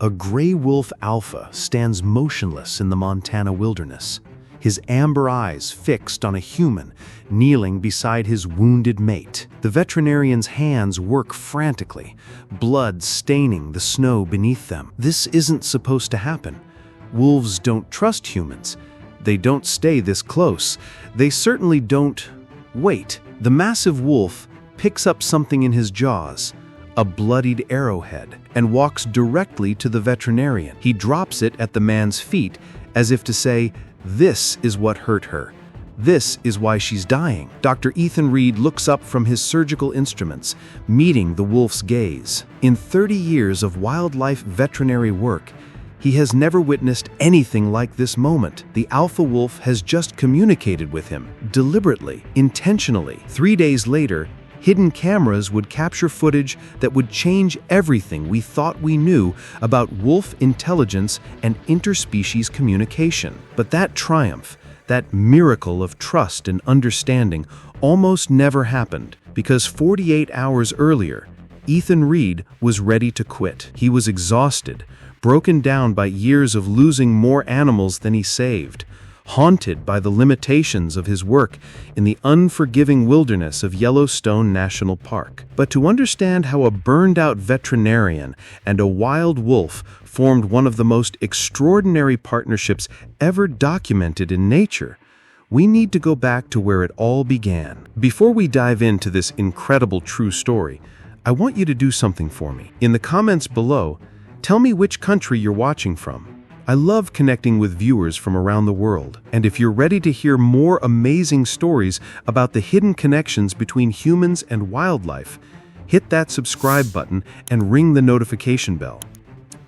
A gray wolf alpha stands motionless in the Montana wilderness, his amber eyes fixed on a human kneeling beside his wounded mate. The veterinarian's hands work frantically, blood staining the snow beneath them. This isn't supposed to happen. Wolves don't trust humans. They don't stay this close. They certainly don't wait. The massive wolf picks up something in his jaws, a bloodied arrowhead, and walks directly to the veterinarian. He drops it at the man's feet as if to say, "This is what hurt her. This is why she's dying." Dr. Ethan Reed looks up from his surgical instruments, meeting the wolf's gaze. In 30 years of wildlife veterinary work, he has never witnessed anything like this moment. The alpha wolf has just communicated with him, deliberately, intentionally. 3 days later, hidden cameras would capture footage that would change everything we thought we knew about wolf intelligence and interspecies communication. But that triumph, that miracle of trust and understanding, almost never happened, because 48 hours earlier, Ethan Reed was ready to quit. He was exhausted, broken down by years of losing more animals than he saved, haunted by the limitations of his work in the unforgiving wilderness of Yellowstone National Park. But to understand how a burned-out veterinarian and a wild wolf formed one of the most extraordinary partnerships ever documented in nature, we need to go back to where it all began. Before we dive into this incredible true story, I want you to do something for me. In the comments below, tell me which country you're watching from. I love connecting with viewers from around the world. And if you're ready to hear more amazing stories about the hidden connections between humans and wildlife, hit that subscribe button and ring the notification bell.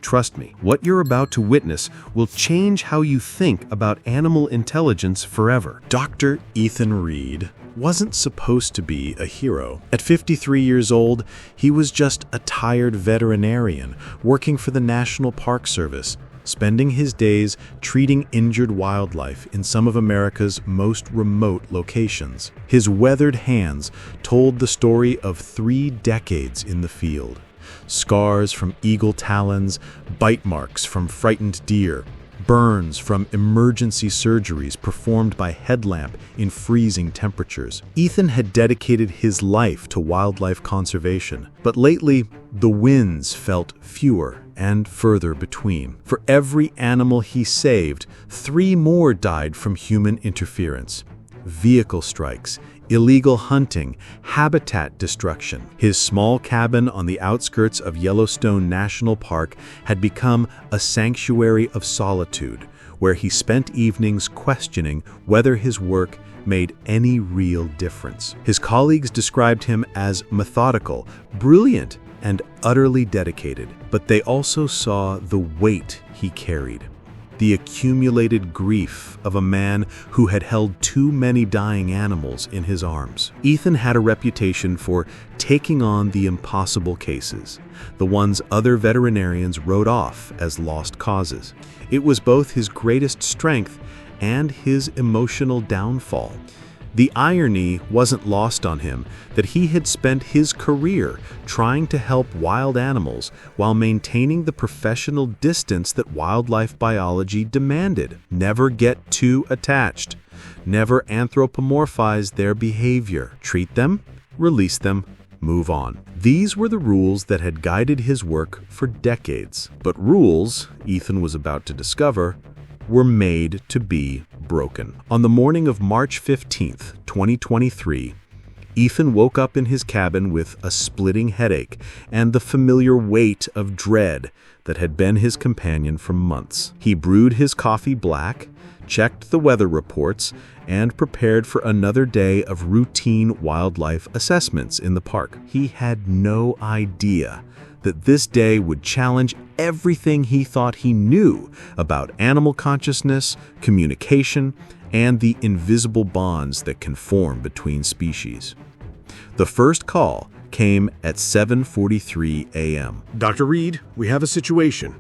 Trust me, what you're about to witness will change how you think about animal intelligence forever. Dr. Ethan Reed wasn't supposed to be a hero. At 53 years old, he was just a tired veterinarian working for the National Park Service, spending his days treating injured wildlife in some of America's most remote locations. His weathered hands told the story of 3 decades in the field. Scars from eagle talons, bite marks from frightened deer, burns from emergency surgeries performed by headlamp in freezing temperatures. Ethan had dedicated his life to wildlife conservation, but lately the wins felt fewer and further between. For every animal he saved, 3 more died from human interference. Vehicle strikes, illegal hunting, habitat destruction. His small cabin on the outskirts of Yellowstone National Park had become a sanctuary of solitude, where he spent evenings questioning whether his work made any real difference. His colleagues described him as methodical, brilliant, and utterly dedicated, but they also saw the weight he carried. The accumulated grief of a man who had held too many dying animals in his arms. Ethan had a reputation for taking on the impossible cases, the ones other veterinarians wrote off as lost causes. It was both his greatest strength and his emotional downfall. The irony wasn't lost on him that he had spent his career trying to help wild animals while maintaining the professional distance that wildlife biology demanded. Never get too attached. Never anthropomorphize their behavior. Treat them, release them, move on. These were the rules that had guided his work for decades. But rules, Ethan was about to discover, were made to be broken. On the morning of March 15th, 2023, Ethan woke up in his cabin with a splitting headache and the familiar weight of dread that had been his companion for months. He brewed his coffee black, checked the weather reports, and prepared for another day of routine wildlife assessments in the park. He had no idea that this day would challenge everything he thought he knew about animal consciousness, communication, and the invisible bonds that can form between species. The first call came at 7:43 a.m. Dr. Reed, we have a situation.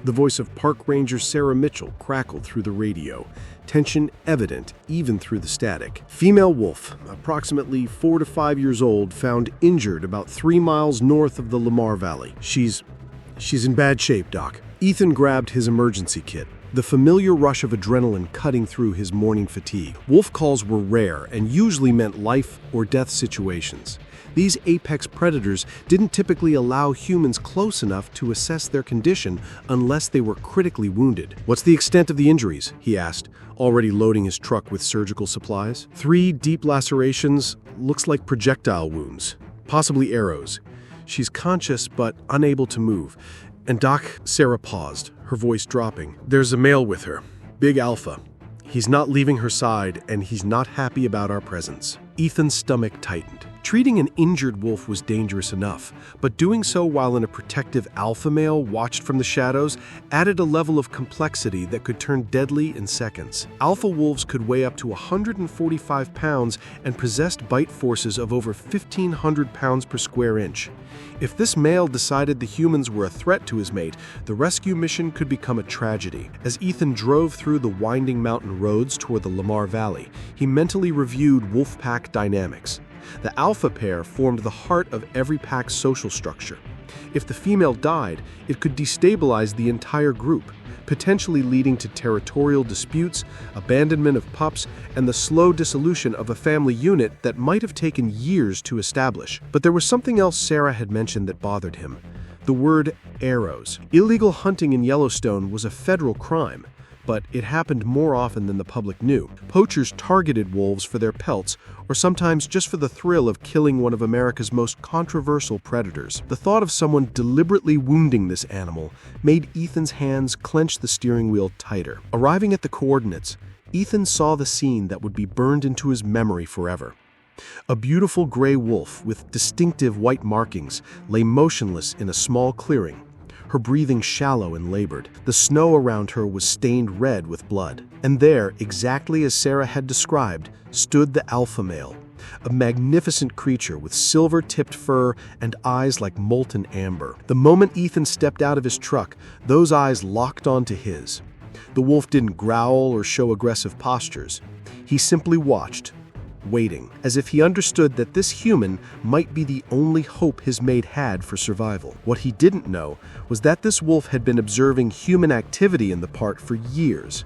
The voice of Park Ranger Sarah Mitchell crackled through the radio, tension evident even through the static. Female wolf, approximately 4 to 5 years old, found injured about 3 miles north of the Lamar Valley. She's in bad shape, Doc. Ethan grabbed his emergency kit, the familiar rush of adrenaline cutting through his morning fatigue. Wolf calls were rare and usually meant life or death situations. These apex predators didn't typically allow humans close enough to assess their condition unless they were critically wounded. "What's the extent of the injuries?" he asked, already loading his truck with surgical supplies. "3 deep lacerations, looks like projectile wounds, possibly arrows. She's conscious but unable to move. And Doc," Sarah paused, her voice dropping, "there's a male with her, Big Alpha. He's not leaving her side, and he's not happy about our presence." Ethan's stomach tightened. Treating an injured wolf was dangerous enough, but doing so while a protective alpha male watched from the shadows added a level of complexity that could turn deadly in seconds. Alpha wolves could weigh up to 145 pounds and possessed bite forces of over 1,500 pounds per square inch. If this male decided the humans were a threat to his mate, the rescue mission could become a tragedy. As Ethan drove through the winding mountain roads toward the Lamar Valley, he mentally reviewed wolf pack dynamics. The alpha pair formed the heart of every pack's social structure. If the female died, it could destabilize the entire group, potentially leading to territorial disputes, abandonment of pups, and the slow dissolution of a family unit that might have taken years to establish. But there was something else Sarah had mentioned that bothered him: the word arrows. Illegal hunting in Yellowstone was a federal crime, but it happened more often than the public knew. Poachers targeted wolves for their pelts, or sometimes just for the thrill of killing one of America's most controversial predators. The thought of someone deliberately wounding this animal made Ethan's hands clench the steering wheel tighter. Arriving at the coordinates, Ethan saw the scene that would be burned into his memory forever. A beautiful gray wolf with distinctive white markings lay motionless in a small clearing, her breathing shallow and labored. The snow around her was stained red with blood. And there, exactly as Sarah had described, stood the alpha male, a magnificent creature with silver-tipped fur and eyes like molten amber. The moment Ethan stepped out of his truck, those eyes locked onto his. The wolf didn't growl or show aggressive postures. He simply watched, waiting, as if he understood that this human might be the only hope his mate had for survival. What he didn't know was that this wolf had been observing human activity in the park for years.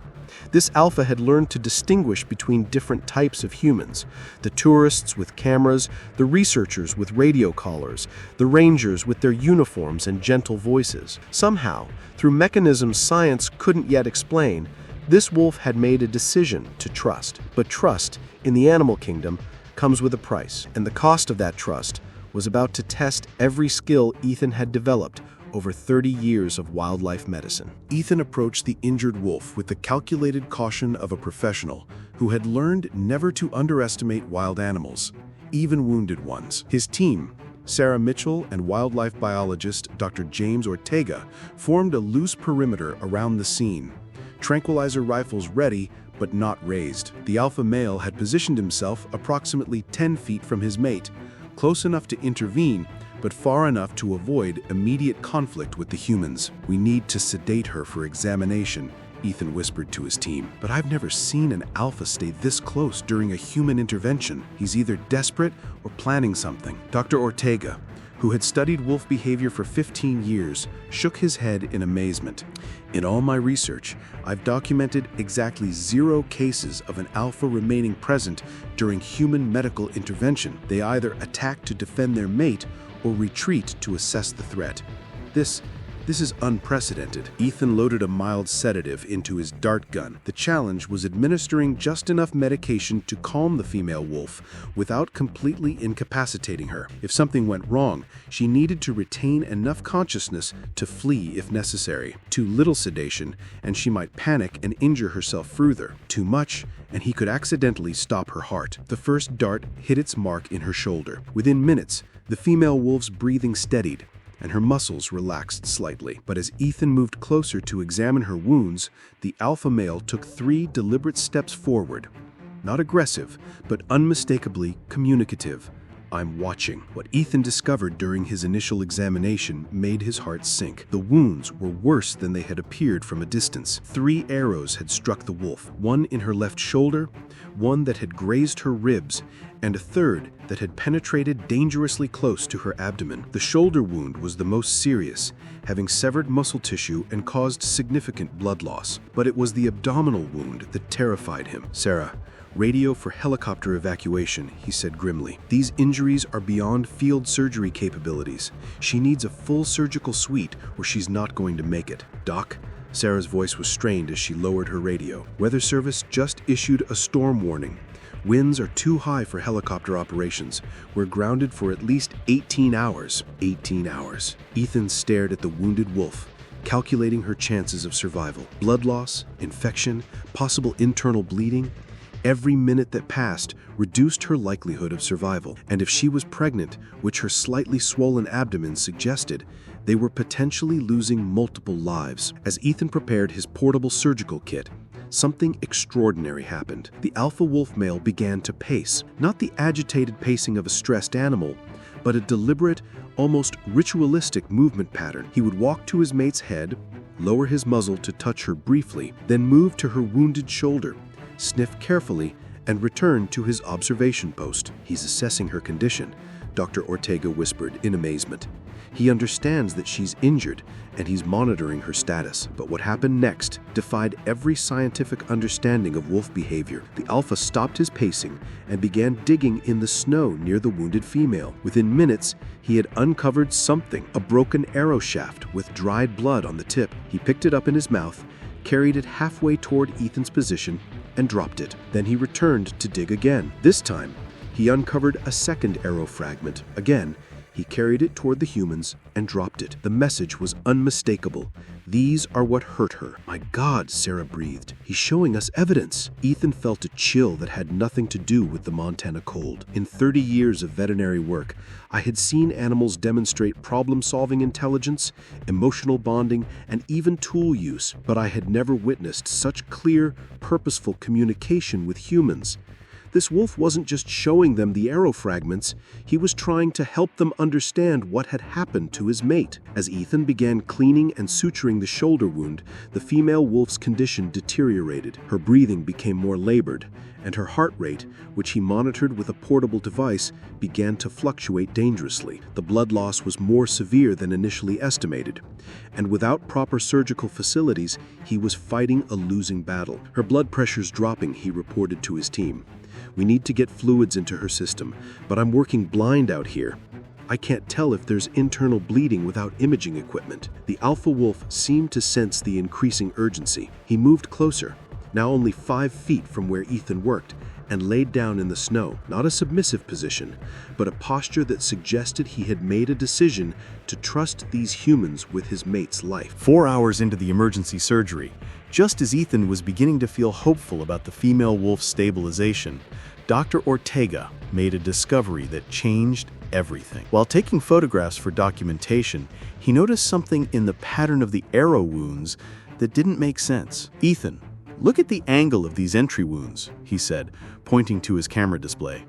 This alpha had learned to distinguish between different types of humans: the tourists with cameras, the researchers with radio collars, the rangers with their uniforms and gentle voices. Somehow, through mechanisms science couldn't yet explain, this wolf had made a decision to trust. But trust, in the animal kingdom, comes with a price, and the cost of that trust was about to test every skill Ethan had developed over 30 years of wildlife medicine. Ethan approached the injured wolf with the calculated caution of a professional who had learned never to underestimate wild animals, even wounded ones. His team, Sarah Mitchell and wildlife biologist Dr. James Ortega, formed a loose perimeter around the scene, tranquilizer rifles ready but not raised. The alpha male had positioned himself approximately 10 feet from his mate, close enough to intervene, but far enough to avoid immediate conflict with the humans. "We need to sedate her for examination," Ethan whispered to his team. "But I've never seen an alpha stay this close during a human intervention. He's either desperate or planning something." Dr. Ortega, who had studied wolf behavior for 15 years, shook his head in amazement. "In all my research, I've documented exactly 0 cases of an alpha remaining present during human medical intervention. They either attack to defend their mate or retreat to assess the threat. This is unprecedented." Ethan loaded a mild sedative into his dart gun. The challenge was administering just enough medication to calm the female wolf without completely incapacitating her. If something went wrong, she needed to retain enough consciousness to flee if necessary. Too little sedation, and she might panic and injure herself further. Too much, and he could accidentally stop her heart. The first dart hit its mark in her shoulder. Within minutes, the female wolf's breathing steadied, and her muscles relaxed slightly. But as Ethan moved closer to examine her wounds, the alpha male took 3 deliberate steps forward. Not aggressive, but unmistakably communicative. "I'm watching." What Ethan discovered during his initial examination made his heart sink. The wounds were worse than they had appeared from a distance. 3 arrows had struck the wolf, one in her left shoulder, one that had grazed her ribs, and a third that had penetrated dangerously close to her abdomen. The shoulder wound was the most serious, having severed muscle tissue and caused significant blood loss. But it was the abdominal wound that terrified him. "Sarah, radio for helicopter evacuation," he said grimly. "These injuries are beyond field surgery capabilities. She needs a full surgical suite or she's not going to make it." "Doc?" Sarah's voice was strained as she lowered her radio. "Weather Service just issued a storm warning. Winds are too high for helicopter operations. We're grounded for at least 18 hours. 18 hours. Ethan stared at the wounded wolf, calculating her chances of survival. Blood loss, infection, possible internal bleeding. Every minute that passed reduced her likelihood of survival. And if she was pregnant, which her slightly swollen abdomen suggested, they were potentially losing multiple lives. As Ethan prepared his portable surgical kit, something extraordinary happened. The alpha wolf male began to pace, not the agitated pacing of a stressed animal, but a deliberate, almost ritualistic movement pattern. He would walk to his mate's head, lower his muzzle to touch her briefly, then move to her wounded shoulder, sniff carefully, and return to his observation post. "He's assessing her condition," Dr. Ortega whispered in amazement. "He understands that she's injured, and he's monitoring her status." But what happened next defied every scientific understanding of wolf behavior. The alpha stopped his pacing and began digging in the snow near the wounded female. Within minutes, he had uncovered something, a broken arrow shaft with dried blood on the tip. He picked it up in his mouth, carried it halfway toward Ethan's position, and dropped it. Then he returned to dig again. This time, he uncovered a second arrow fragment. Again, he carried it toward the humans and dropped it. The message was unmistakable. "These are what hurt her." "My God," Sarah breathed. "He's showing us evidence." Ethan felt a chill that had nothing to do with the Montana cold. In 30 years of veterinary work, I had seen animals demonstrate problem-solving intelligence, emotional bonding, and even tool use, but I had never witnessed such clear, purposeful communication with humans. This wolf wasn't just showing them the arrow fragments, he was trying to help them understand what had happened to his mate. As Ethan began cleaning and suturing the shoulder wound, the female wolf's condition deteriorated. Her breathing became more labored, and her heart rate, which he monitored with a portable device, began to fluctuate dangerously. The blood loss was more severe than initially estimated, and without proper surgical facilities, he was fighting a losing battle. "Her blood pressure's dropping," he reported to his team. "We need to get fluids into her system, but I'm working blind out here. I can't tell if there's internal bleeding without imaging equipment." The alpha wolf seemed to sense the increasing urgency. He moved closer, now only 5 feet from where Ethan worked, and laid down in the snow, not a submissive position, but a posture that suggested he had made a decision to trust these humans with his mate's life. 4 hours into the emergency surgery, just as Ethan was beginning to feel hopeful about the female wolf's stabilization, Dr. Ortega made a discovery that changed everything. While taking photographs for documentation, he noticed something in the pattern of the arrow wounds that didn't make sense. "Ethan, look at the angle of these entry wounds," he said, pointing to his camera display.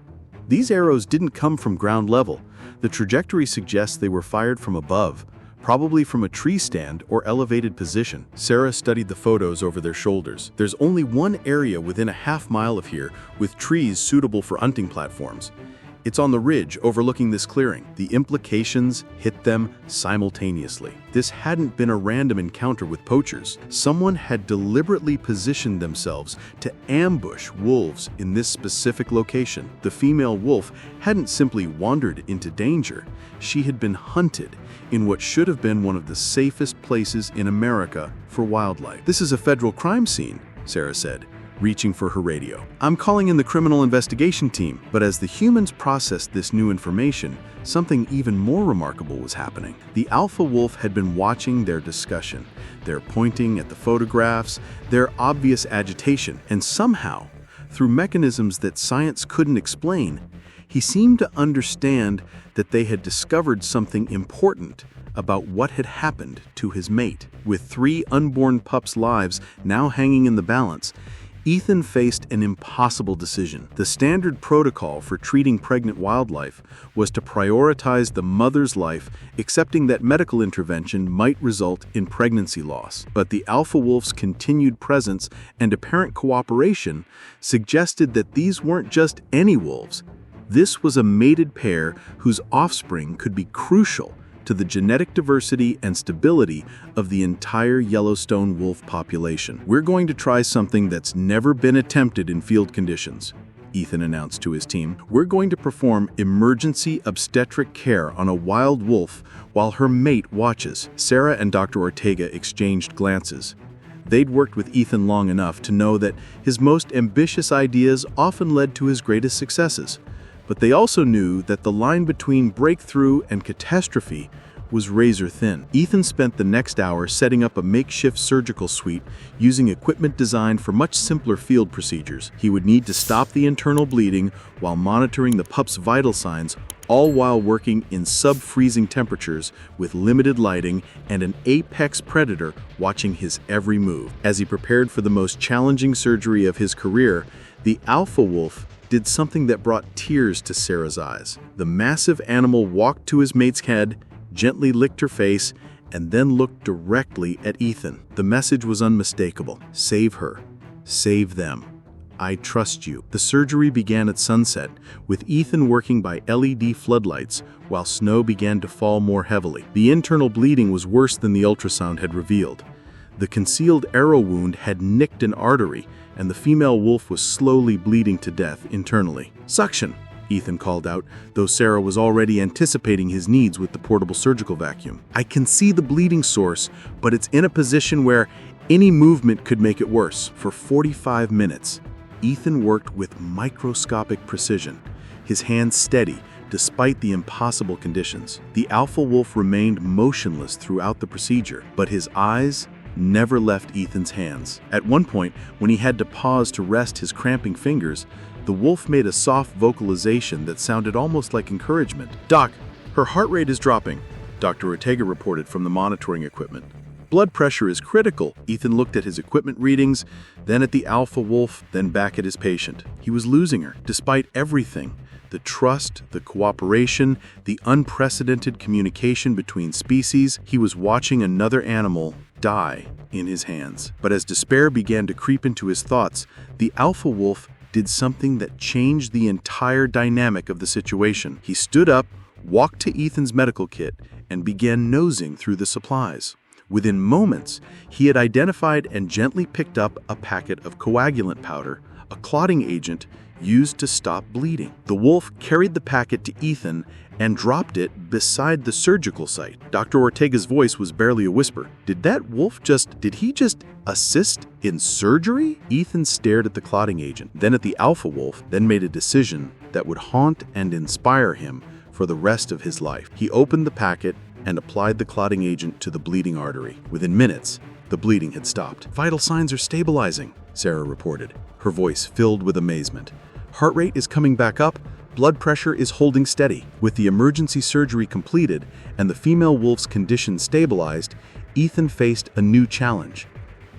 "These arrows didn't come from ground level. The trajectory suggests they were fired from above, probably from a tree stand or elevated position." Sarah studied the photos over their shoulders. "There's only one area within a half-mile of here with trees suitable for hunting platforms. It's on the ridge overlooking this clearing." The implications hit them simultaneously. This hadn't been a random encounter with poachers. Someone had deliberately positioned themselves to ambush wolves in this specific location. The female wolf hadn't simply wandered into danger. She had been hunted in what should have been one of the safest places in America for wildlife. "This is a federal crime scene," Sarah said, reaching for her radio. "I'm calling in the criminal investigation team." But as the humans processed this new information, something even more remarkable was happening. The alpha wolf had been watching their discussion, their pointing at the photographs, their obvious agitation, and somehow, through mechanisms that science couldn't explain, he seemed to understand that they had discovered something important about what had happened to his mate. With 3 unborn pups' lives now hanging in the balance, Ethan faced an impossible decision. The standard protocol for treating pregnant wildlife was to prioritize the mother's life, accepting that medical intervention might result in pregnancy loss. But the alpha wolf's continued presence and apparent cooperation suggested that these weren't just any wolves. This was a mated pair whose offspring could be crucial to the genetic diversity and stability of the entire Yellowstone wolf population. "We're going to try something that's never been attempted in field conditions," Ethan announced to his team. "We're going to perform emergency obstetric care on a wild wolf while her mate watches." Sarah and Dr. Ortega exchanged glances. They'd worked with Ethan long enough to know that his most ambitious ideas often led to his greatest successes. But they also knew that the line between breakthrough and catastrophe was razor thin. Ethan spent the next hour setting up a makeshift surgical suite using equipment designed for much simpler field procedures. He would need to stop the internal bleeding while monitoring the pup's vital signs, all while working in sub-freezing temperatures with limited lighting and an apex predator watching his every move. As he prepared for the most challenging surgery of his career, the alpha wolf did something that brought tears to Sarah's eyes. The massive animal walked to his mate's head, gently licked her face, and then looked directly at Ethan. The message was unmistakable. Save her. Save them. I trust you. The surgery began at sunset, with Ethan working by LED floodlights while snow began to fall more heavily. The internal bleeding was worse than the ultrasound had revealed. The concealed arrow wound had nicked an artery, and the female wolf was slowly bleeding to death internally. "Suction," Ethan called out, though Sarah was already anticipating his needs with the portable surgical vacuum. "I can see the bleeding source, but it's in a position where any movement could make it worse." For 45 minutes, Ethan worked with microscopic precision, his hands steady despite the impossible conditions. The alpha wolf remained motionless throughout the procedure, but his eyes never left Ethan's hands. At one point, when he had to pause to rest his cramping fingers, the wolf made a soft vocalization that sounded almost like encouragement. "Doc, her heart rate is dropping," Dr. Ortega reported from the monitoring equipment. "Blood pressure is critical." Ethan looked at his equipment readings, then at the alpha wolf, then back at his patient. He was losing her, despite everything. The trust, the cooperation, the unprecedented communication between species. He was watching another animal die in his hands. But as despair began to creep into his thoughts, the alpha wolf did something that changed the entire dynamic of the situation. He stood up, walked to Ethan's medical kit, and began nosing through the supplies. Within moments, he had identified and gently picked up a packet of coagulant powder, a clotting agent used to stop bleeding. The wolf carried the packet to Ethan and dropped it beside the surgical site. Dr. Ortega's voice was barely a whisper. Did he just assist in surgery? Ethan stared at the clotting agent, then at the alpha wolf, then made a decision that would haunt and inspire him for the rest of his life. He opened the packet and applied the clotting agent to the bleeding artery. Within minutes, the bleeding had stopped. "Vital signs are stabilizing," Sarah reported, her voice filled with amazement. "Heart rate is coming back up. Blood pressure is holding steady." With the emergency surgery completed and the female wolf's condition stabilized, Ethan faced a new challenge: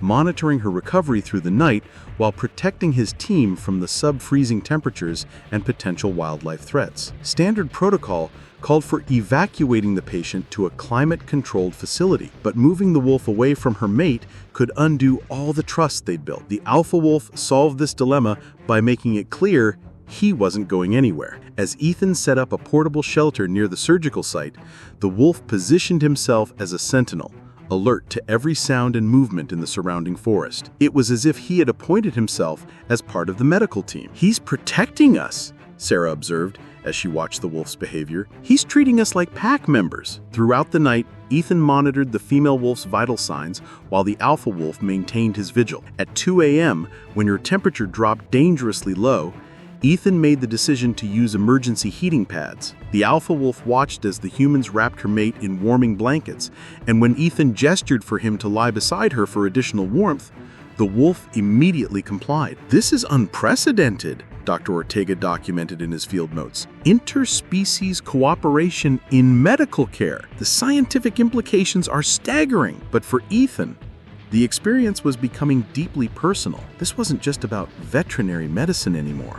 monitoring her recovery through the night while protecting his team from the sub-freezing temperatures and potential wildlife threats. Standard protocol called for evacuating the patient to a climate-controlled facility, but moving the wolf away from her mate could undo all the trust they'd built. The alpha wolf solved this dilemma by making it clear he wasn't going anywhere. As Ethan set up a portable shelter near the surgical site, the wolf positioned himself as a sentinel, alert to every sound and movement in the surrounding forest. It was as if he had appointed himself as part of the medical team. "He's protecting us," Sarah observed as she watched the wolf's behavior. "He's treating us like pack members." Throughout the night, Ethan monitored the female wolf's vital signs while the alpha wolf maintained his vigil. At 2 a.m., when her temperature dropped dangerously low, Ethan made the decision to use emergency heating pads. The alpha wolf watched as the humans wrapped her mate in warming blankets, and when Ethan gestured for him to lie beside her for additional warmth, the wolf immediately complied. "This is unprecedented," Dr. Ortega documented in his field notes. "Interspecies cooperation in medical care. The scientific implications are staggering." But for Ethan, the experience was becoming deeply personal. This wasn't just about veterinary medicine anymore.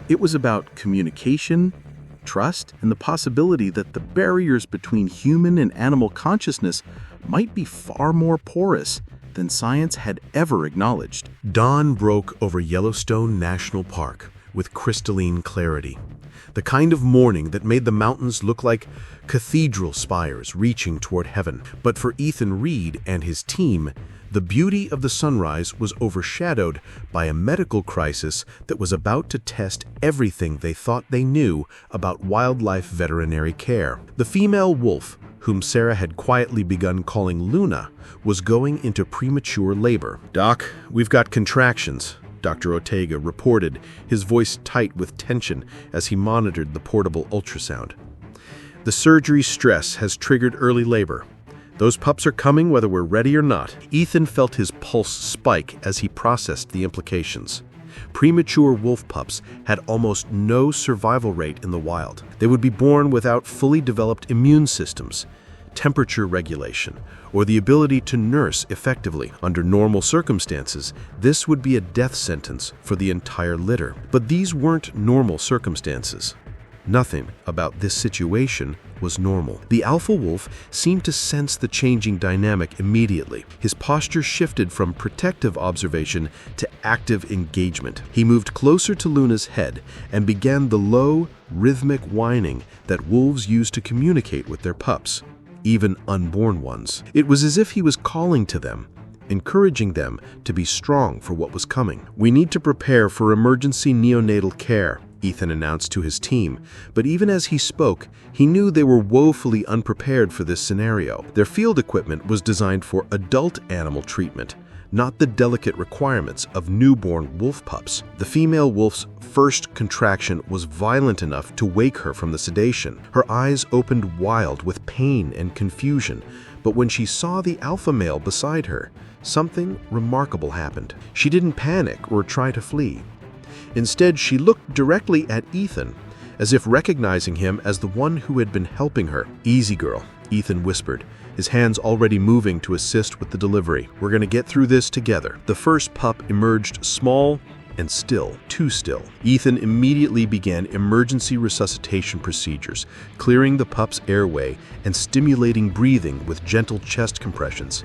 It was about communication, trust, and the possibility that the barriers between human and animal consciousness might be far more porous than science had ever acknowledged. Dawn broke over Yellowstone National Park, with crystalline clarity. The kind of morning that made the mountains look like cathedral spires reaching toward heaven. But for Ethan Reed and his team, the beauty of the sunrise was overshadowed by a medical crisis that was about to test everything they thought they knew about wildlife veterinary care. The female wolf, whom Sarah had quietly begun calling Luna, was going into premature labor. "Doc, we've got contractions," Dr. Ortega reported, his voice tight with tension as he monitored the portable ultrasound. "The surgery stress has triggered early labor. Those pups are coming whether we're ready or not." Ethan felt his pulse spike as he processed the implications. Premature wolf pups had almost no survival rate in the wild. They would be born without fully developed immune systems, temperature regulation, or the ability to nurse effectively. Under normal circumstances, this would be a death sentence for the entire litter. But these weren't normal circumstances. Nothing about this situation was normal. The alpha wolf seemed to sense the changing dynamic immediately. His posture shifted from protective observation to active engagement. He moved closer to Luna's head and began the low, rhythmic whining that wolves use to communicate with their pups, even unborn ones. It was as if he was calling to them, encouraging them to be strong for what was coming. "We need to prepare for emergency neonatal care," Ethan announced to his team, but even as he spoke, he knew they were woefully unprepared for this scenario. Their field equipment was designed for adult animal treatment, not the delicate requirements of newborn wolf pups. The female wolf's first contraction was violent enough to wake her from the sedation. Her eyes opened wild with pain and confusion, but when she saw the alpha male beside her, something remarkable happened. She didn't panic or try to flee. Instead, she looked directly at Ethan, as if recognizing him as the one who had been helping her. "Easy, girl," Ethan whispered, his hands already moving to assist with the delivery. "We're going to get through this together." The first pup emerged small and still, too still. Ethan immediately began emergency resuscitation procedures, clearing the pup's airway and stimulating breathing with gentle chest compressions.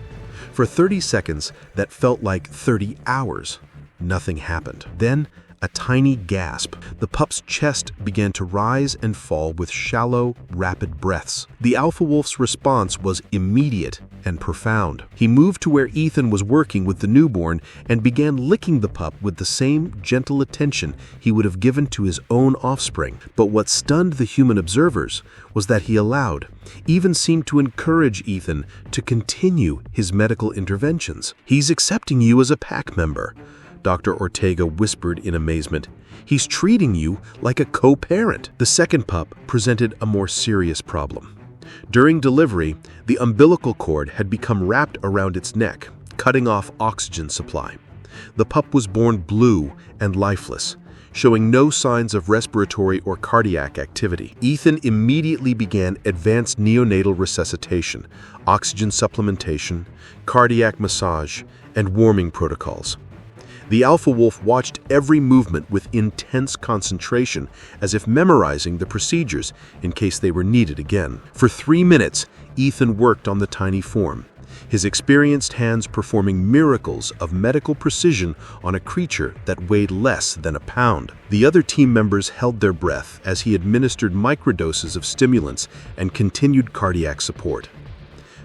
For 30 seconds that felt like 30 hours, nothing happened. Then, a tiny gasp. The pup's chest began to rise and fall with shallow, rapid breaths. The alpha wolf's response was immediate and profound. He moved to where Ethan was working with the newborn and began licking the pup with the same gentle attention he would have given to his own offspring. But what stunned the human observers was that he allowed, even seemed to encourage Ethan to continue his medical interventions. "He's accepting you as a pack member," Dr. Ortega whispered in amazement. "He's treating you like a co-parent." The second pup presented a more serious problem. During delivery, the umbilical cord had become wrapped around its neck, cutting off oxygen supply. The pup was born blue and lifeless, showing no signs of respiratory or cardiac activity. Ethan immediately began advanced neonatal resuscitation, oxygen supplementation, cardiac massage, and warming protocols. The alpha wolf watched every movement with intense concentration, as if memorizing the procedures in case they were needed again. For 3 minutes, Ethan worked on the tiny form, his experienced hands performing miracles of medical precision on a creature that weighed less than a pound. The other team members held their breath as he administered microdoses of stimulants and continued cardiac support.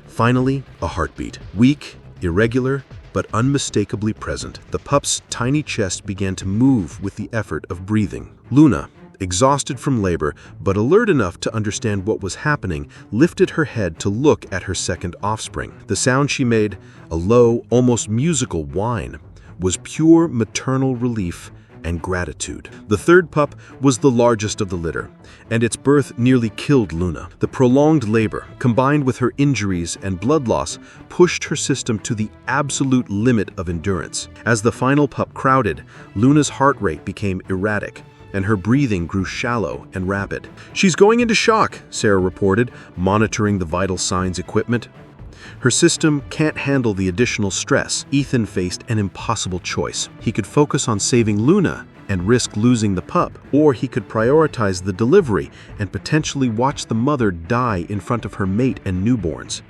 Finally, a heartbeat. Weak, irregular, but unmistakably present. The pup's tiny chest began to move with the effort of breathing. Luna, exhausted from labor, but alert enough to understand what was happening, lifted her head to look at her second offspring. The sound she made, a low, almost musical whine, was pure maternal relief and gratitude. The third pup was the largest of the litter, and its birth nearly killed Luna. The prolonged labor, combined with her injuries and blood loss, pushed her system to the absolute limit of endurance. As the final pup crowded, Luna's heart rate became erratic, and her breathing grew shallow and rapid. "She's going into shock," Sarah reported, monitoring the vital signs equipment. Her system can't handle the additional stress. Ethan faced an impossible choice. He could focus on saving Luna and risk losing the pup, or he could prioritize the delivery and potentially watch the mother die in front of her mate and newborns.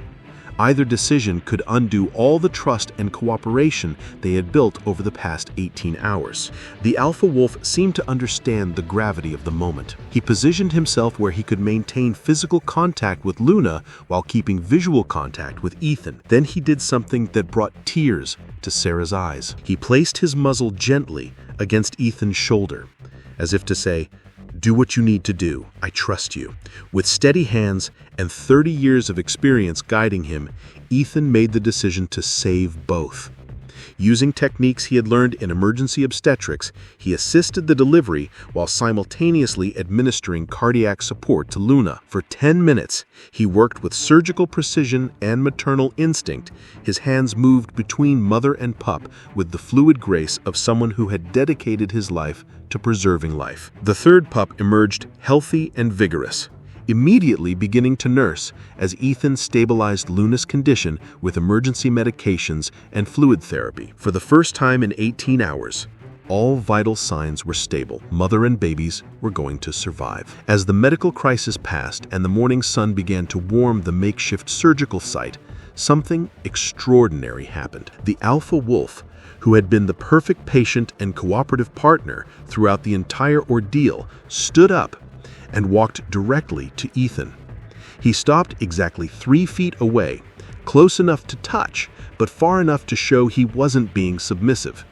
Either decision could undo all the trust and cooperation they had built over the past 18 hours. The alpha wolf seemed to understand the gravity of the moment. He positioned himself where he could maintain physical contact with Luna while keeping visual contact with Ethan. Then he did something that brought tears to Sarah's eyes. He placed his muzzle gently against Ethan's shoulder, as if to say, "Do what you need to do. I trust you." With steady hands and 30 years of experience guiding him, Ethan made the decision to save both. Using techniques he had learned in emergency obstetrics, he assisted the delivery while simultaneously administering cardiac support to Luna. For 10 minutes, he worked with surgical precision and maternal instinct. His hands moved between mother and pup with the fluid grace of someone who had dedicated his life to preserving life. The third pup emerged healthy and vigorous, immediately beginning to nurse as Ethan stabilized Luna's condition with emergency medications and fluid therapy. For the first time in 18 hours, all vital signs were stable. Mother and babies were going to survive. As the medical crisis passed and the morning sun began to warm the makeshift surgical site, something extraordinary happened. The alpha wolf, who had been the perfect patient and cooperative partner throughout the entire ordeal, stood up and walked directly to Ethan. He stopped exactly 3 feet away, close enough to touch, but far enough to show he wasn't being submissive.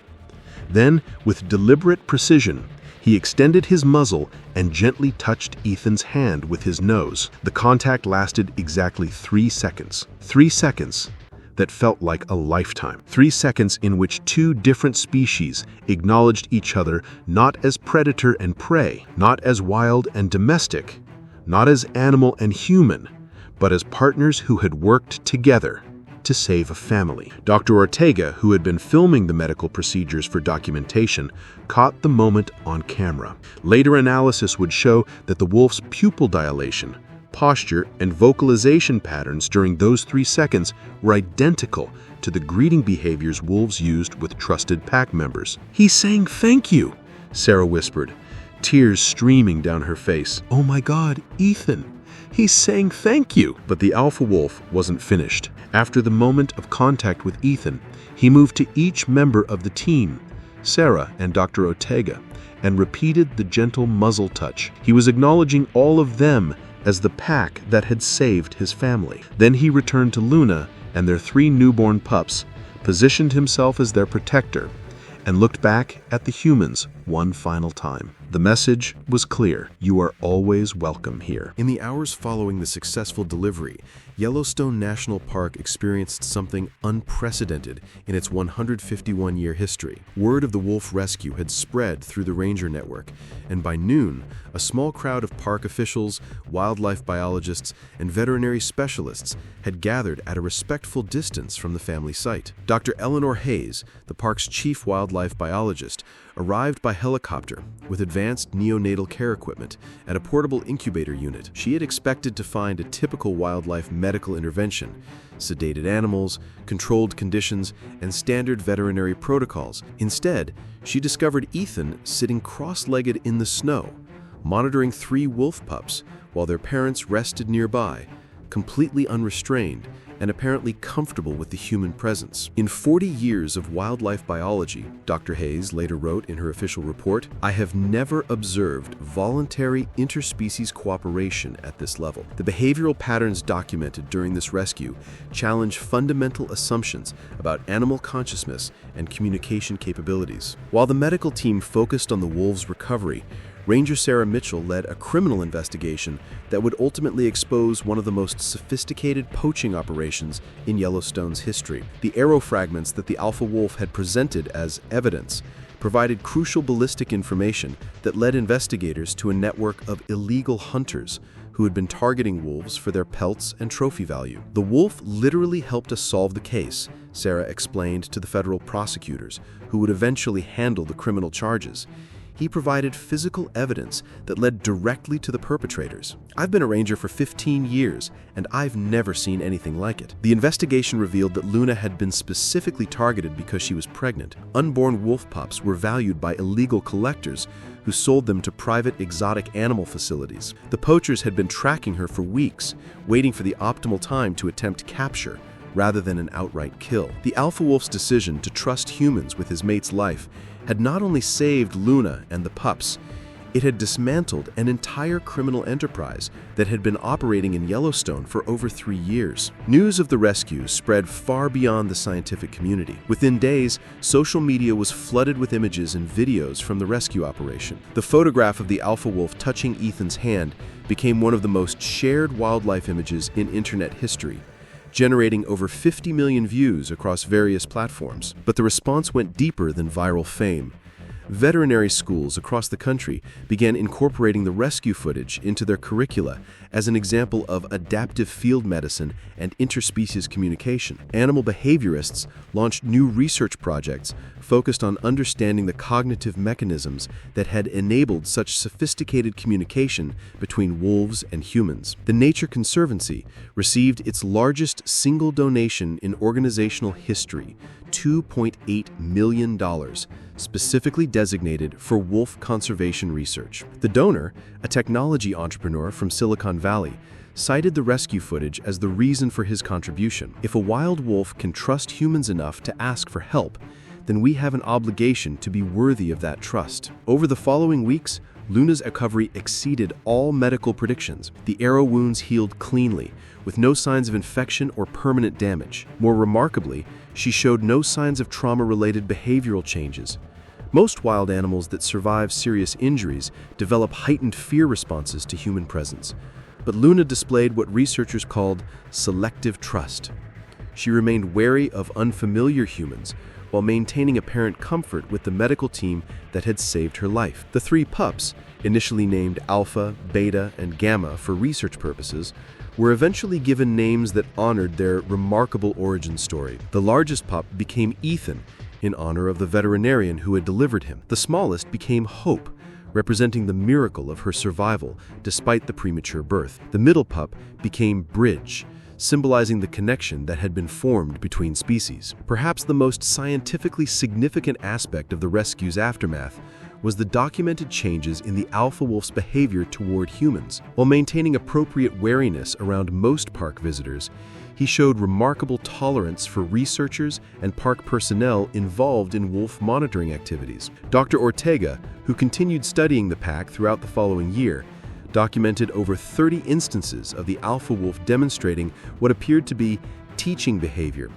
Then, with deliberate precision, he extended his muzzle and gently touched Ethan's hand with his nose. The contact lasted exactly 3 seconds. 3 seconds that felt like a lifetime. 3 seconds in which two different species acknowledged each other not as predator and prey, not as wild and domestic, not as animal and human, but as partners who had worked together to save a family. Dr. Ortega, who had been filming the medical procedures for documentation, caught the moment on camera. Later analysis would show that the wolf's pupil dilation, posture, and vocalization patterns during those 3 seconds were identical to the greeting behaviors wolves used with trusted pack members. "He's saying thank you," Sarah whispered, tears streaming down her face. "Oh my God, Ethan, he's saying thank you." But the alpha wolf wasn't finished. After the moment of contact with Ethan, he moved to each member of the team, Sarah and Dr. Ortega, and repeated the gentle muzzle touch. He was acknowledging all of them as the pack that had saved his family. Then he returned to Luna and their 3 newborn pups, positioned himself as their protector, and looked back at the humans one final time. The message was clear: you are always welcome here. In the hours following the successful delivery, Yellowstone National Park experienced something unprecedented in its 151-year history. Word of the wolf rescue had spread through the ranger network, and by noon, a small crowd of park officials, wildlife biologists, and veterinary specialists had gathered at a respectful distance from the family site. Dr. Eleanor Hayes, the park's chief wildlife biologist, arrived by helicopter with advanced neonatal care equipment and a portable incubator unit. She had expected to find a typical wildlife medical intervention: sedated animals, controlled conditions, and standard veterinary protocols. Instead, she discovered Ethan sitting cross-legged in the snow, monitoring 3 wolf pups while their parents rested nearby, completely unrestrained and apparently comfortable with the human presence. In 40 years of wildlife biology, Dr. Hayes later wrote in her official report, "I have never observed voluntary interspecies cooperation at this level. The behavioral patterns documented during this rescue challenge fundamental assumptions about animal consciousness and communication capabilities." While the medical team focused on the wolves' recovery, Ranger Sarah Mitchell led a criminal investigation that would ultimately expose one of the most sophisticated poaching operations in Yellowstone's history. The arrow fragments that the alpha wolf had presented as evidence provided crucial ballistic information that led investigators to a network of illegal hunters who had been targeting wolves for their pelts and trophy value. "The wolf literally helped us solve the case," Sarah explained to the federal prosecutors, who would eventually handle the criminal charges. He provided physical evidence that led directly to the perpetrators. "I've been a ranger for 15 years, and I've never seen anything like it." The investigation revealed that Luna had been specifically targeted because she was pregnant. Unborn wolf pups were valued by illegal collectors who sold them to private exotic animal facilities. The poachers had been tracking her for weeks, waiting for the optimal time to attempt capture, rather than an outright kill. The alpha wolf's decision to trust humans with his mate's life had not only saved Luna and the pups, it had dismantled an entire criminal enterprise that had been operating in Yellowstone for over 3 years. News of the rescue spread far beyond the scientific community. Within days, social media was flooded with images and videos from the rescue operation. The photograph of the alpha wolf touching Ethan's hand became one of the most shared wildlife images in internet history, generating over 50 million views across various platforms. But the response went deeper than viral fame. Veterinary schools across the country began incorporating the rescue footage into their curricula as an example of adaptive field medicine and interspecies communication. Animal behaviorists launched new research projects focused on understanding the cognitive mechanisms that had enabled such sophisticated communication between wolves and humans. The Nature Conservancy received its largest single donation in organizational history, $2.8 million, specifically designated for wolf conservation research. The donor, a technology entrepreneur from Silicon Valley, cited the rescue footage as the reason for his contribution. If a wild wolf can trust humans enough to ask for help, then we have an obligation to be worthy of that trust. Over the following weeks, Luna's recovery exceeded all medical predictions. The arrow wounds healed cleanly, with no signs of infection or permanent damage. More remarkably, she showed no signs of trauma-related behavioral changes. Most wild animals that survive serious injuries develop heightened fear responses to human presence, but Luna displayed what researchers called selective trust. She remained wary of unfamiliar humans while maintaining apparent comfort with the medical team that had saved her life. The 3 pups, initially named Alpha, Beta, and Gamma for research purposes, were eventually given names that honored their remarkable origin story. The largest pup became Ethan, in honor of the veterinarian who had delivered him. The smallest became Hope, representing the miracle of her survival despite the premature birth. The middle pup became Bridge, symbolizing the connection that had been formed between species. Perhaps the most scientifically significant aspect of the rescue's aftermath was the documented changes in the alpha wolf's behavior toward humans. While maintaining appropriate wariness around most park visitors, he showed remarkable tolerance for researchers and park personnel involved in wolf monitoring activities. Dr. Ortega, who continued studying the pack throughout the following year, documented over 30 instances of the alpha wolf demonstrating what appeared to be teaching behavior,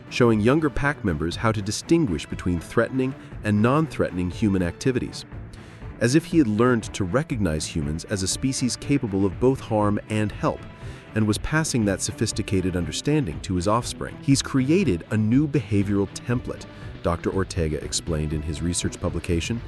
showing younger pack members how to distinguish between threatening and non-threatening human activities, as if he had learned to recognize humans as a species capable of both harm and help, and was passing that sophisticated understanding to his offspring. He's created a new behavioral template, Dr. Ortega explained in his research publication.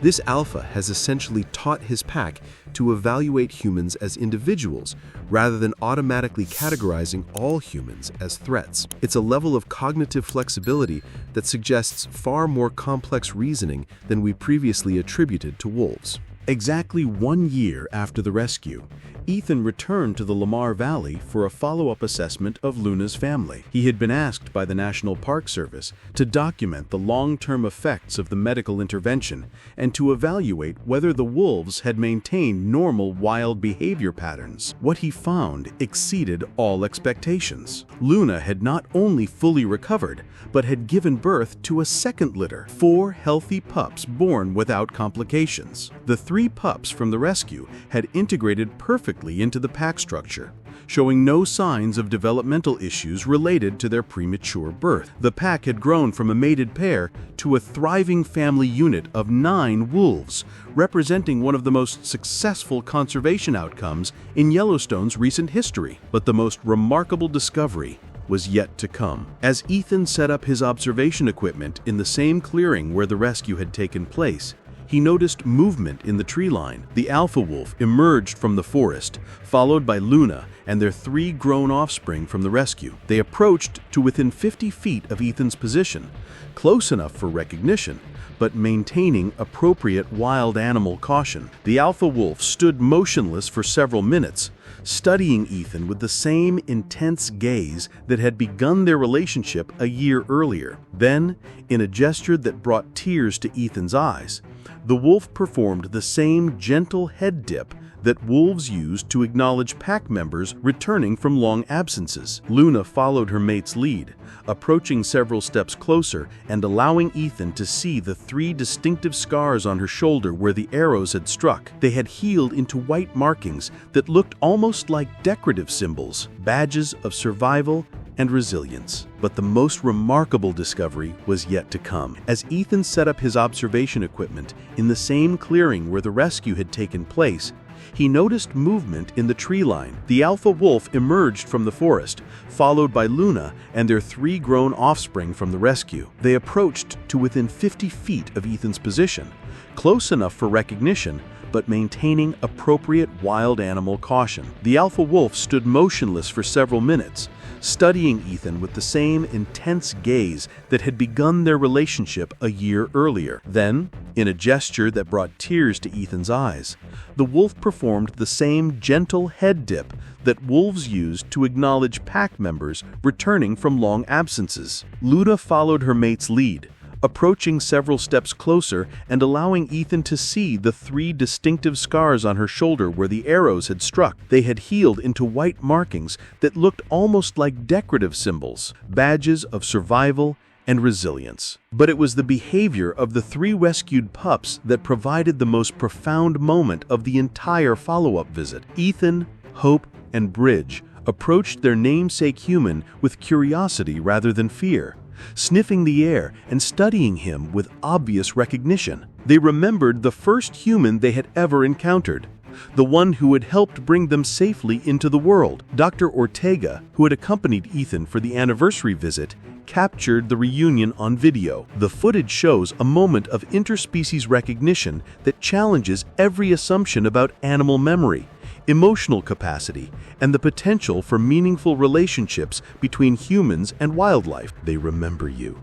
This alpha has essentially taught his pack to evaluate humans as individuals rather than automatically categorizing all humans as threats. It's a level of cognitive flexibility that suggests far more complex reasoning than we previously attributed to wolves. Exactly 1 year after the rescue, Ethan returned to the Lamar Valley for a follow-up assessment of Luna's family. He had been asked by the National Park Service to document the long-term effects of the medical intervention and to evaluate whether the wolves had maintained normal wild behavior patterns. What he found exceeded all expectations. Luna had not only fully recovered, but had given birth to a second litter, 4 healthy pups born without complications. The 3 pups from the rescue had integrated perfectly into the pack structure, showing no signs of developmental issues related to their premature birth. The pack had grown from a mated pair to a thriving family unit of 9 wolves, representing one of the most successful conservation outcomes in Yellowstone's recent history. But the most remarkable discovery was yet to come. As Ethan set up his observation equipment in the same clearing where the rescue had taken place, he noticed movement in the tree line. The alpha wolf emerged from the forest, followed by Luna and their 3 grown offspring from the rescue. They approached to within 50 feet of Ethan's position, close enough for recognition, but maintaining appropriate wild animal caution. The alpha wolf stood motionless for several minutes, studying Ethan with the same intense gaze that had begun their relationship a year earlier. Then, in a gesture that brought tears to Ethan's eyes, the wolf performed the same gentle head dip that wolves used to acknowledge pack members returning from long absences. Luna followed her mate's lead, approaching several steps closer and allowing Ethan to see the 3 distinctive scars on her shoulder where the arrows had struck. They had healed into white markings that looked almost like decorative symbols, badges of survival and resilience. But the most remarkable discovery was yet to come. As Ethan set up his observation equipment in the same clearing where the rescue had taken place, he noticed movement in the tree line. The alpha wolf emerged from the forest, followed by Luna and their 3 grown offspring from the rescue. They approached to within 50 feet of Ethan's position, close enough for recognition, but maintaining appropriate wild animal caution. The alpha wolf stood motionless for several minutes, studying Ethan with the same intense gaze that had begun their relationship a year earlier. Then, in a gesture that brought tears to Ethan's eyes, the wolf performed the same gentle head dip that wolves use to acknowledge pack members returning from long absences. Luna followed her mate's lead, approaching several steps closer and allowing Ethan to see the 3 distinctive scars on her shoulder where the arrows had struck. They had healed into white markings that looked almost like decorative symbols, badges of survival and resilience. But it was the behavior of the 3 rescued pups that provided the most profound moment of the entire follow-up visit. Ethan, Hope, and Bridge approached their namesake human with curiosity rather than fear, sniffing the air and studying him with obvious recognition. They remembered the first human they had ever encountered, the one who had helped bring them safely into the world. Dr. Ortega, who had accompanied Ethan for the anniversary visit, captured the reunion on video. The footage shows a moment of interspecies recognition that challenges every assumption about animal memory, emotional capacity, and the potential for meaningful relationships between humans and wildlife. "They remember you,"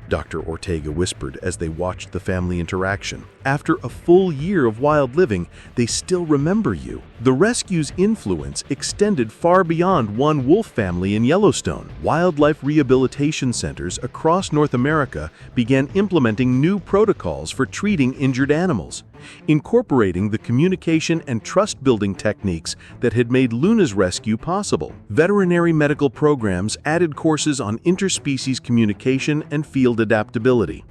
Dr. Ortega whispered as they watched the family interaction. "After a full year of wild living, they still remember you." The rescue's influence extended far beyond one wolf family in Yellowstone. Wildlife rehabilitation centers across North America began implementing new protocols for treating injured animals, incorporating the communication and trust-building techniques that had made Luna's rescue possible. Veterinary medical programs added courses on interspecies communication and field adaptability.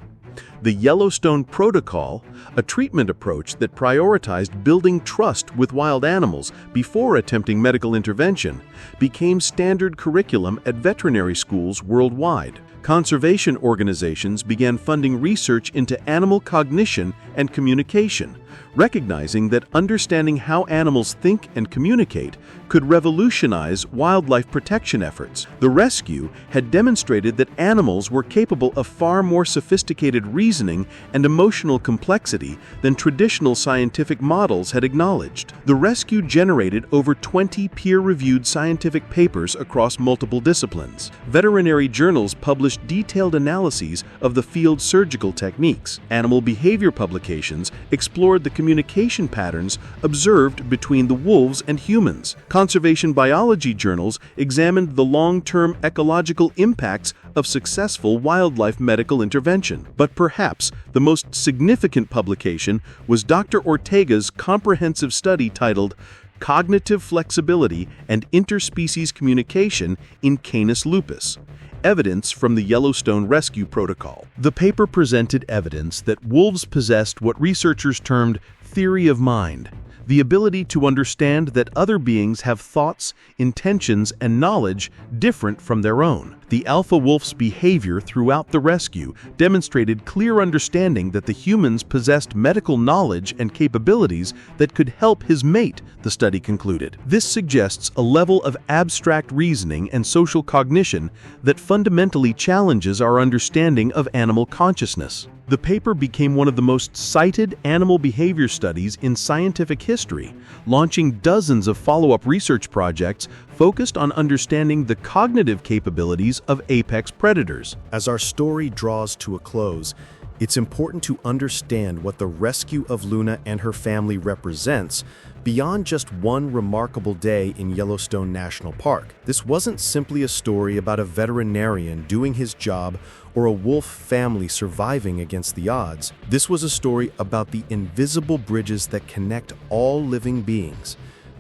The Yellowstone Protocol, a treatment approach that prioritized building trust with wild animals before attempting medical intervention, became standard curriculum at veterinary schools worldwide. Conservation organizations began funding research into animal cognition and communication, recognizing that understanding how animals think and communicate could revolutionize wildlife protection efforts. The rescue had demonstrated that animals were capable of far more sophisticated reasoning and emotional complexity than traditional scientific models had acknowledged. The rescue generated over 20 peer-reviewed scientific papers across multiple disciplines. Veterinary journals published detailed analyses of the field's surgical techniques. Animal behavior publications explored the communication patterns observed between the wolves and humans. Conservation biology journals examined the long-term ecological impacts of successful wildlife medical intervention. But perhaps the most significant publication was Dr. Ortega's comprehensive study titled Cognitive Flexibility and Interspecies Communication in Canis lupus: Evidence from the Yellowstone Rescue Protocol. The paper presented evidence that wolves possessed what researchers termed theory of mind, the ability to understand that other beings have thoughts, intentions, and knowledge different from their own. The alpha wolf's behavior throughout the rescue demonstrated clear understanding that the humans possessed medical knowledge and capabilities that could help his mate, the study concluded. This suggests a level of abstract reasoning and social cognition that fundamentally challenges our understanding of animal consciousness. The paper became one of the most cited animal behavior studies in scientific history, launching dozens of follow-up research projects focused on understanding the cognitive capabilities of apex predators. As our story draws to a close, It's important to understand what the rescue of Luna and her family represents beyond just one remarkable day in Yellowstone National Park. This wasn't simply a story about a veterinarian doing his job or a wolf family surviving against the odds. This was a story about the invisible bridges that connect all living beings.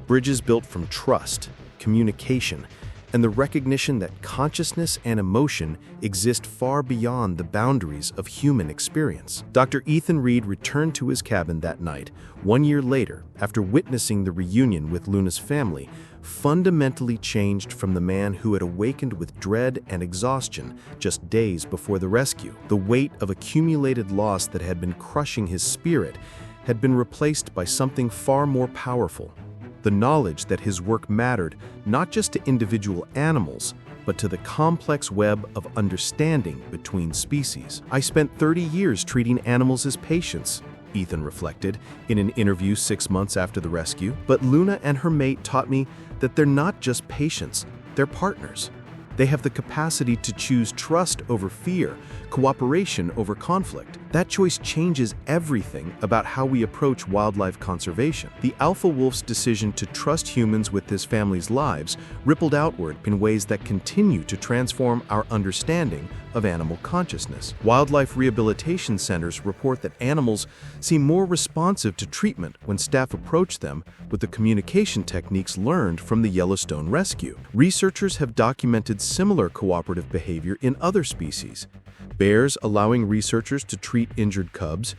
Bridges built from trust, communication, and the recognition that consciousness and emotion exist far beyond the boundaries of human experience. Dr. Ethan Reed returned to his cabin that night, 1 year later, after witnessing the reunion with Luna's family, fundamentally changed from the man who had awakened with dread and exhaustion just days before the rescue. The weight of accumulated loss that had been crushing his spirit had been replaced by something far more powerful. The knowledge that his work mattered not just to individual animals, but to the complex web of understanding between species. "I spent 30 years treating animals as patients," Ethan reflected in an interview 6 months after the rescue. "But Luna and her mate taught me that they're not just patients, they're partners. They have the capacity to choose trust over fear, cooperation over conflict. That choice changes everything about how we approach wildlife conservation." The alpha wolf's decision to trust humans with his family's lives rippled outward in ways that continue to transform our understanding of animal consciousness. Wildlife rehabilitation centers report that animals seem more responsive to treatment when staff approach them with the communication techniques learned from the Yellowstone rescue. Researchers have documented similar cooperative behavior in other species. Bears allowing researchers to treat injured cubs,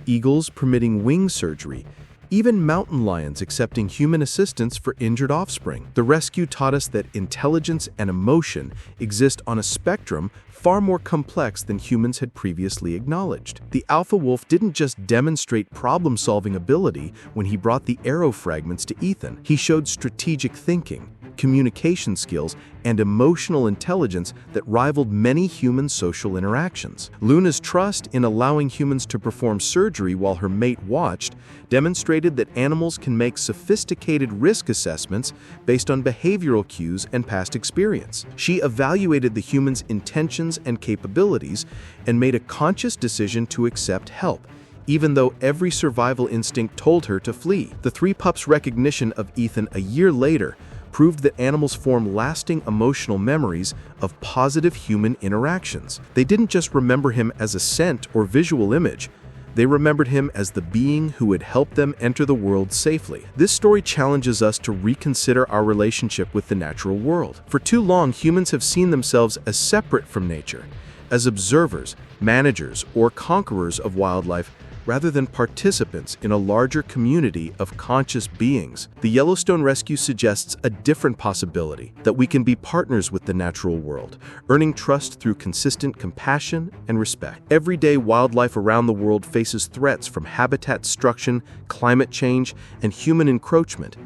eagles permitting wing surgery, even mountain lions accepting human assistance for injured offspring. The rescue taught us that intelligence and emotion exist on a spectrum far more complex than humans had previously acknowledged. The alpha wolf didn't just demonstrate problem-solving ability when he brought the arrow fragments to Ethan. He showed strategic thinking, communication skills, and emotional intelligence that rivaled many human social interactions. Luna's trust in allowing humans to perform surgery while her mate watched demonstrated that animals can make sophisticated risk assessments based on behavioral cues and past experience. She evaluated the human's intentions and capabilities and made a conscious decision to accept help, even though every survival instinct told her to flee. The three pups' recognition of Ethan a year later proved that animals form lasting emotional memories of positive human interactions. They didn't just remember him as a scent or visual image, they remembered him as the being who had helped them enter the world safely. This story challenges us to reconsider our relationship with the natural world. For too long, humans have seen themselves as separate from nature, as observers, managers, or conquerors of wildlife, rather than participants in a larger community of conscious beings. The Yellowstone rescue suggests a different possibility, that we can be partners with the natural world, earning trust through consistent compassion and respect. Every day, wildlife around the world faces threats from habitat destruction, climate change, and human encroachment.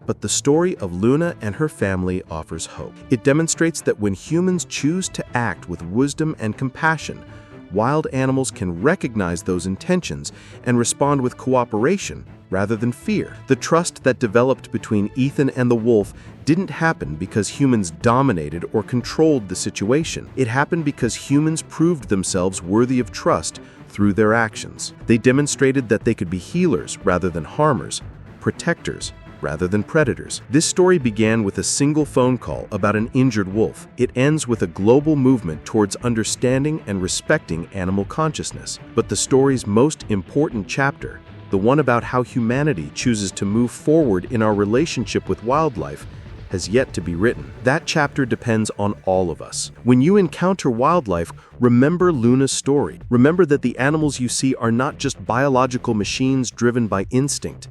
But the story of Luna and her family offers hope. It demonstrates that when humans choose to act with wisdom and compassion, wild animals can recognize those intentions and respond with cooperation rather than fear. The trust that developed between Ethan and the wolf didn't happen because humans dominated or controlled the situation. It happened because humans proved themselves worthy of trust through their actions. They demonstrated that they could be healers rather than harmers, protectors rather than predators. This story began with a single phone call about an injured wolf. It ends with a global movement towards understanding and respecting animal consciousness. But the story's most important chapter, the one about how humanity chooses to move forward in our relationship with wildlife, has yet to be written. That chapter depends on all of us. When you encounter wildlife, remember Luna's story. Remember that the animals you see are not just biological machines driven by instinct.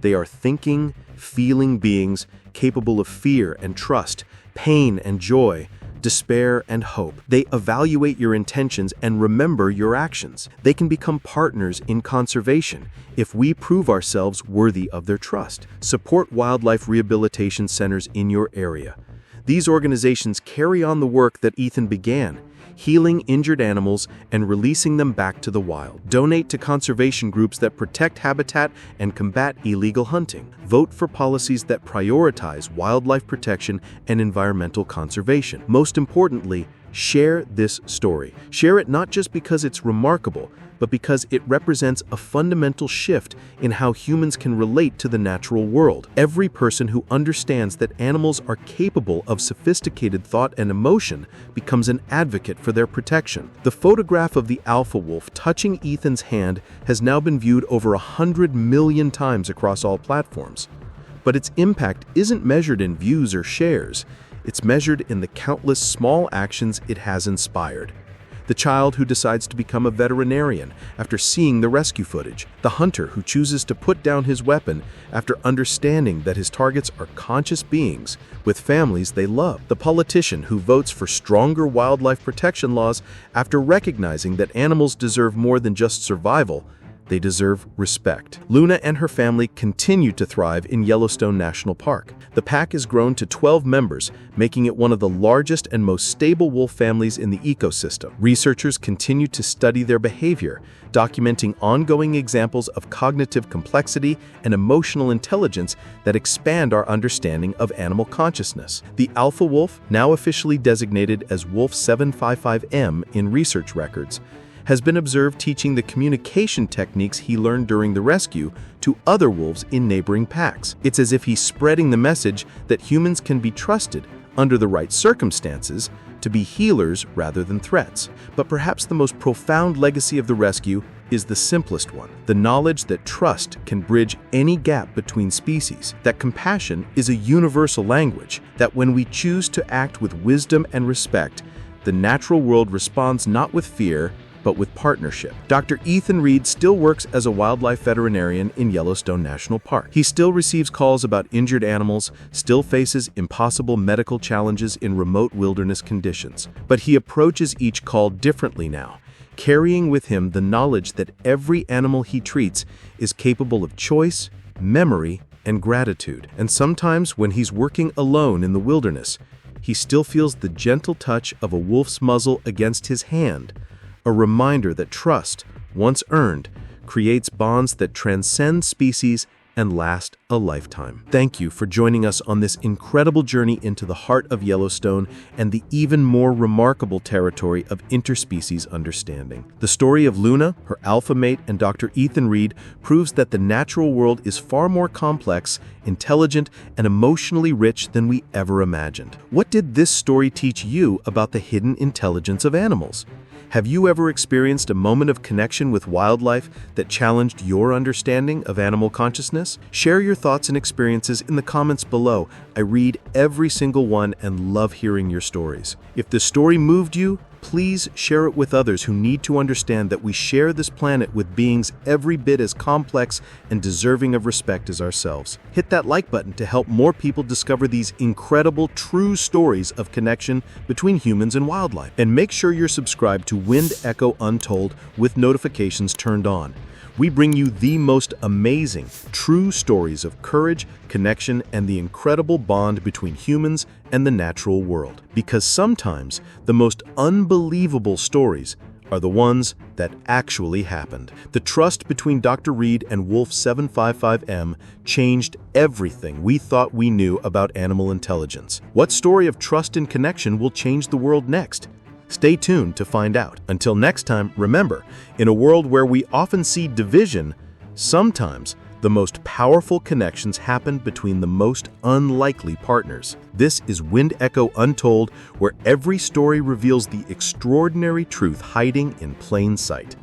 They are thinking, feeling beings capable of fear and trust, pain and joy, despair and hope. They evaluate your intentions and remember your actions. They can become partners in conservation if we prove ourselves worthy of their trust. Support wildlife rehabilitation centers in your area. These organizations carry on the work that Ethan began, healing injured animals and releasing them back to the wild. Donate to conservation groups that protect habitat and combat illegal hunting. Vote for policies that prioritize wildlife protection and environmental conservation. Most importantly, Share this story. Share it not just because it's remarkable, but because it represents a fundamental shift in how humans can relate to the natural world. Every person who understands that animals are capable of sophisticated thought and emotion becomes an advocate for their protection. The photograph of the alpha wolf touching Ethan's hand has now been viewed over 100 million times across all platforms. But its impact isn't measured in views or shares. It's measured in the countless small actions it has inspired. The child who decides to become a veterinarian after seeing the rescue footage. The hunter who chooses to put down his weapon after understanding that his targets are conscious beings with families they love. The politician who votes for stronger wildlife protection laws after recognizing that animals deserve more than just survival. They deserve respect. Luna and her family continue to thrive in Yellowstone National Park. The pack has grown to 12 members, making it one of the largest and most stable wolf families in the ecosystem. Researchers continue to study their behavior, documenting ongoing examples of cognitive complexity and emotional intelligence that expand our understanding of animal consciousness. The alpha wolf, now officially designated as Wolf 755M in research records, has been observed teaching the communication techniques he learned during the rescue to other wolves in neighboring packs. It's as if he's spreading the message that humans can be trusted, under the right circumstances, to be healers rather than threats. But perhaps the most profound legacy of the rescue is the simplest one: the knowledge that trust can bridge any gap between species, that compassion is a universal language, that when we choose to act with wisdom and respect, the natural world responds not with fear, but with partnership. Dr. Ethan Reed still works as a wildlife veterinarian in Yellowstone National Park. He still receives calls about injured animals, still faces impossible medical challenges in remote wilderness conditions. But he approaches each call differently now, carrying with him the knowledge that every animal he treats is capable of choice, memory, and gratitude. And sometimes when he's working alone in the wilderness, he still feels the gentle touch of a wolf's muzzle against his hand, a reminder that trust, once earned, creates bonds that transcend species and last a lifetime. Thank you for joining us on this incredible journey into the heart of Yellowstone and the even more remarkable territory of interspecies understanding. The story of Luna, her alpha mate, and Dr. Ethan Reed proves that the natural world is far more complex, intelligent, and emotionally rich than we ever imagined. What did this story teach you about the hidden intelligence of animals? Have you ever experienced a moment of connection with wildlife that challenged your understanding of animal consciousness? Share your thoughts and experiences in the comments below. I read every single one and love hearing your stories. If the story moved you, please share it with others who need to understand that we share this planet with beings every bit as complex and deserving of respect as ourselves. Hit that like button to help more people discover these incredible, true stories of connection between humans and wildlife. And make sure you're subscribed to Wind Echo Untold with notifications turned on. We bring you the most amazing, true stories of courage, connection, and the incredible bond between humans and the natural world. Because sometimes the most unbelievable stories are the ones that actually happened. The trust between Dr. Reed and Wolf 755M changed everything we thought we knew about animal intelligence. What story of trust and connection will change the world next? Stay tuned to find out. Until next time, remember, in a world where we often see division, sometimes the most powerful connections happen between the most unlikely partners. This is Wind Echo Untold, where every story reveals the extraordinary truth hiding in plain sight.